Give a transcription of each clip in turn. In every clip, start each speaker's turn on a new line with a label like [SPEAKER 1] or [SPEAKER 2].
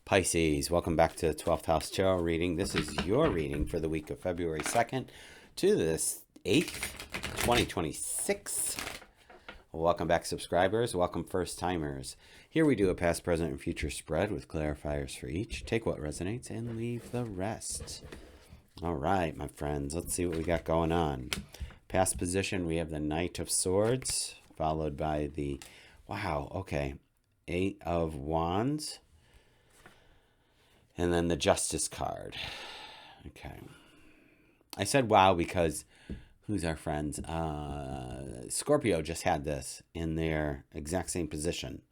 [SPEAKER 1] Pisces, welcome back to the 12th House Tarot reading. This is your reading for the week of February 2nd to this 8th, 2026. Welcome back, subscribers. Welcome, first-timers. Here we do a past, present, and future spread with clarifiers for each. Take what resonates and leave the rest. All right, my friends, let's see what we got going on. Past position, we have the Knight of Swords, followed by the, Eight of Wands. And then the Justice card. Okay. I said wow because who's our friends? Scorpio just had this in their exact same position,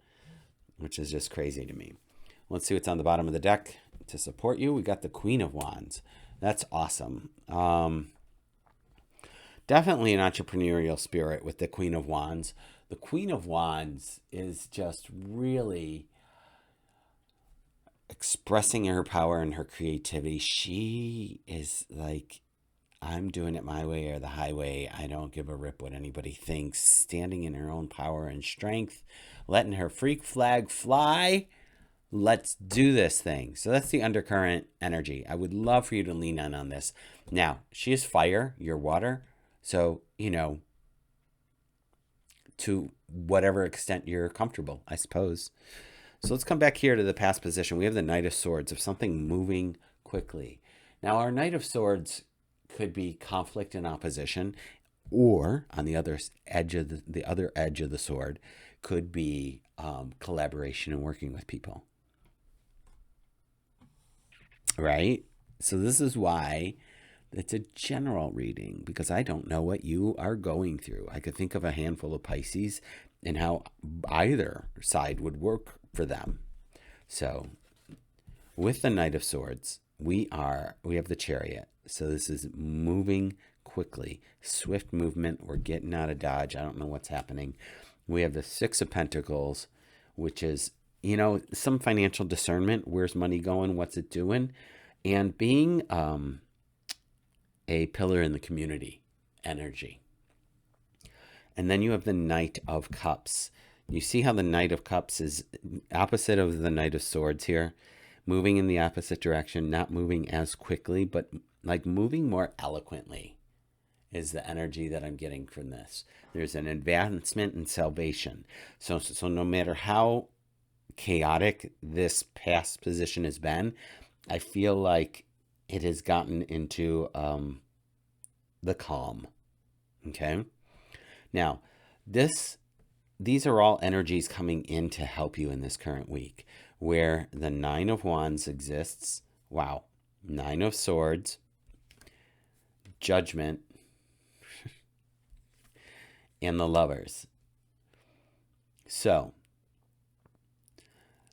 [SPEAKER 1] which is just crazy to me. Let's see what's on the bottom of the deck to support you. We got the Queen of Wands. That's awesome. Definitely an entrepreneurial spirit with the Queen of Wands. The Queen of Wands is just really expressing her power and her creativity. She is like, I'm doing it my way or the highway. I don't give a rip what anybody thinks. Standing in her own power and strength, letting her freak flag fly. Let's do this thing. So that's the undercurrent energy. I would love for you to lean on this. Now, she is fire, you're water. So, to whatever extent you're comfortable, I suppose. So let's come back here to the past position. We have the Knight of Swords, of something moving quickly. Now, our Knight of Swords could be conflict and opposition, or on the other edge of the other edge of the sword could be collaboration and working with people. Right? So this is why it's a general reading, because I don't know what you are going through. I could think of a handful of Pisces and how either side would work for them. So with the Knight of Swords, we have the Chariot. So this is moving quickly, swift movement. We're getting out of Dodge. I don't know what's happening. We have the Six of Pentacles, which is, some financial discernment. Where's money going? What's it doing? And being a pillar in the community energy. And then you have the Knight of Cups. You see how the Knight of Cups is opposite of the Knight of Swords here, moving in the opposite direction, not moving as quickly, but like moving more eloquently is the energy that I'm getting from this. There's an advancement in salvation. So no matter how chaotic this past position has been, I feel like it has gotten into the calm. Okay? Now, these are all energies coming in to help you in this current week, where the Nine of Wands exists. Wow. Nine of Swords, Judgment, and the Lovers. So,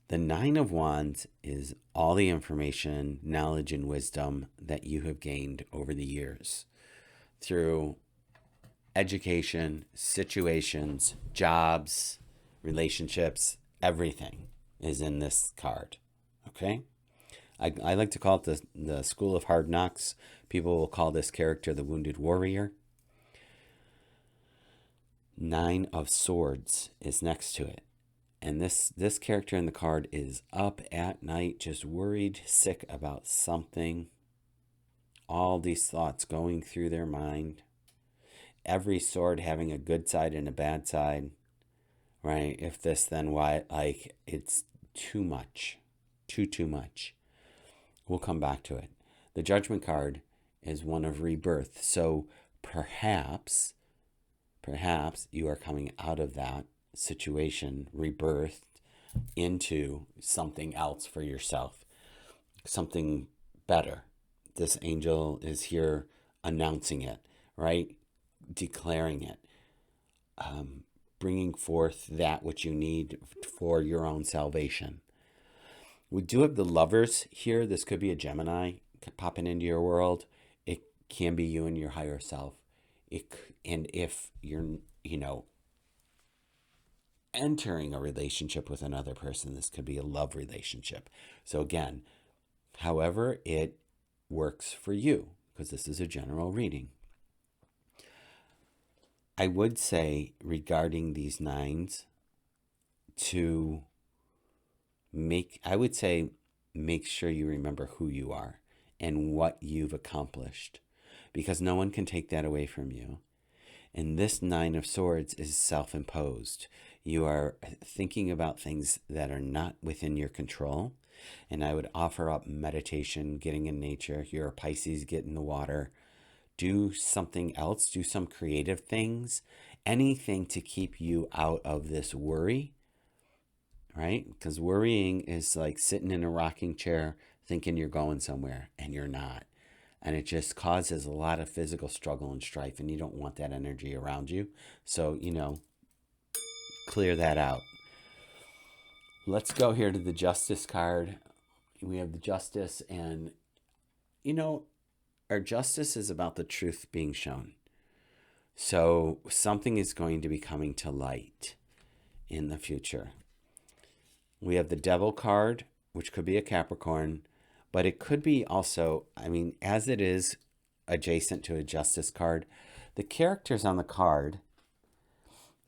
[SPEAKER 1] the Nine of Wands is all the information, knowledge, and wisdom that you have gained over the years through education, situations, jobs, relationships, everything is in this card. Okay? I like to call it the School of Hard Knocks. People will call this character the Wounded Warrior. Nine of Swords is next to it. And this character in the card is up at night, just worried, sick about something. All these thoughts going through their mind. Every sword having a good side and a bad side, right? If this, then why? Like, it's too much. Too much. We'll come back to it. The Judgment card is one of rebirth. So perhaps you are coming out of that situation, rebirthed into something else for yourself, something better. This angel is here announcing it, right? Declaring it, bringing forth that which you need for your own salvation. We do have the Lovers here. This could be a Gemini popping into your world. It can be you and your higher self. And if you're, entering a relationship with another person, this could be a love relationship. So again, however it works for you, because this is a general reading. I would say regarding these nines, I would say make sure you remember who you are and what you've accomplished, because no one can take that away from you. And this Nine of Swords is self-imposed. You are thinking about things that are not within your control. And I would offer up meditation, getting in nature. You're a Pisces, get in the water. Do something else. Do some creative things. Anything to keep you out of this worry, right? Because worrying is like sitting in a rocking chair thinking you're going somewhere and you're not. And it just causes a lot of physical struggle and strife, and you don't want that energy around you. So, clear that out. Let's go here to the Justice card. We have the Justice, and, our justice is about the truth being shown. So something is going to be coming to light in the future. We have the Devil card, which could be a Capricorn, but it could be also, as it is adjacent to a Justice card, the characters on the card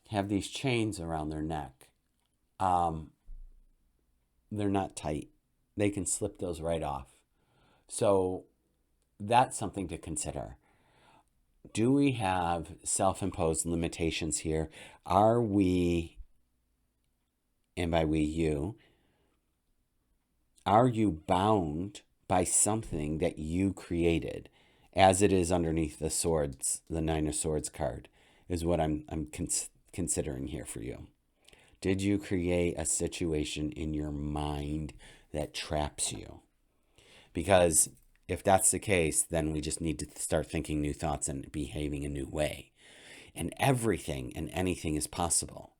[SPEAKER 1] have these chains around their neck. They're not tight. They can slip those right off. So that's something to consider. Do we have self-imposed limitations here? Are we, and by we, you, are you bound by something that you created, as it is underneath the swords, the Nine of Swords card, is what I'm considering here for you. Did you create a situation in your mind that traps you? Because if that's the case, then we just need to start thinking new thoughts and behaving a new way. And everything and anything is possible,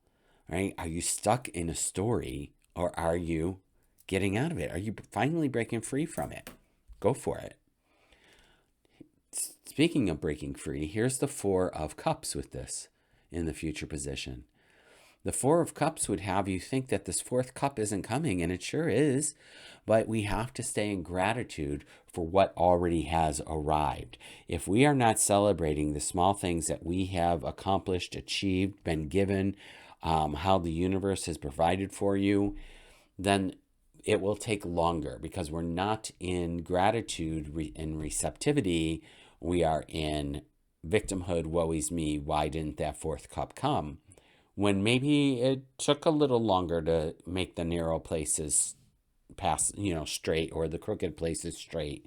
[SPEAKER 1] right? Are you stuck in a story, or are you getting out of it? Are you finally breaking free from it? Go for it. Speaking of breaking free, here's the Four of Cups with this in the future position. The Four of Cups would have you think that this fourth cup isn't coming, and it sure is, but we have to stay in gratitude for what already has arrived. If we are not celebrating the small things that we have accomplished, achieved, been given, how the universe has provided for you, then it will take longer, because we're not in gratitude and receptivity. We are in victimhood, woe is me, why didn't that fourth cup come? When maybe it took a little longer to make the narrow places pass, straight, or the crooked places straight,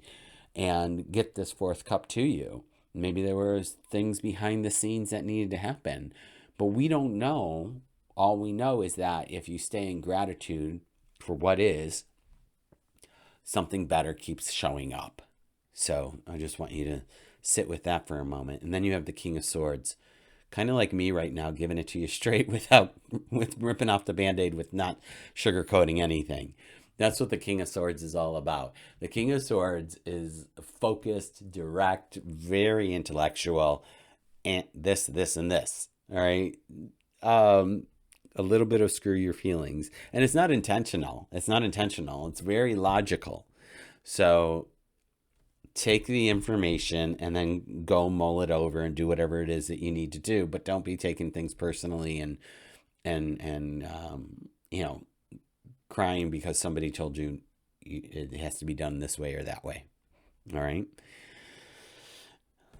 [SPEAKER 1] and get this fourth cup to you. Maybe there were things behind the scenes that needed to happen, but we don't know. All we know is that if you stay in gratitude for what is, something better keeps showing up. So I just want you to sit with that for a moment. And then you have the King of Swords. Kind of like me right now, giving it to you straight with ripping off the Band-Aid, with not sugarcoating anything. That's what the King of Swords is all about. The King of Swords is focused, direct, very intellectual, and this, and this. All right? A little bit of screw your feelings. And it's not intentional. It's very logical. So take the information and then go mull it over and do whatever it is that you need to do, but don't be taking things personally and crying because somebody told you it has to be done this way or that way. All right.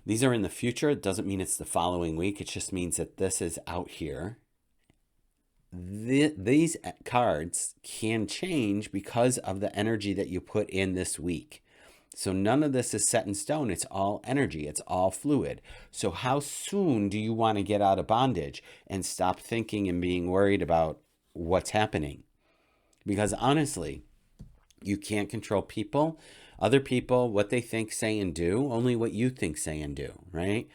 [SPEAKER 1] These are in the future. It doesn't mean it's the following week. It just means that this is out here. These cards can change because of the energy that you put in this week. So none of this is set in stone. It's all energy. It's all fluid. So how soon do you want to get out of bondage and stop thinking and being worried about what's happening? Because honestly, you can't control people, other people, what they think, say, and do, only what you think, say, and do, right?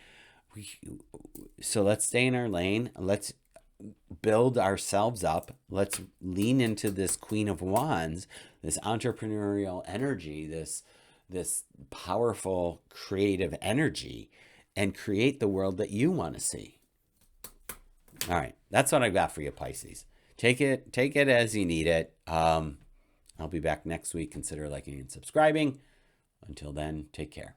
[SPEAKER 1] So let's stay in our lane. Let's build ourselves up. Let's lean into this Queen of Wands, this entrepreneurial energy, this powerful creative energy, and create the world that you want to see. All right. That's what I've got for you, Pisces. Take it as you need it. I'll be back next week. Consider liking and subscribing. Until then, take care.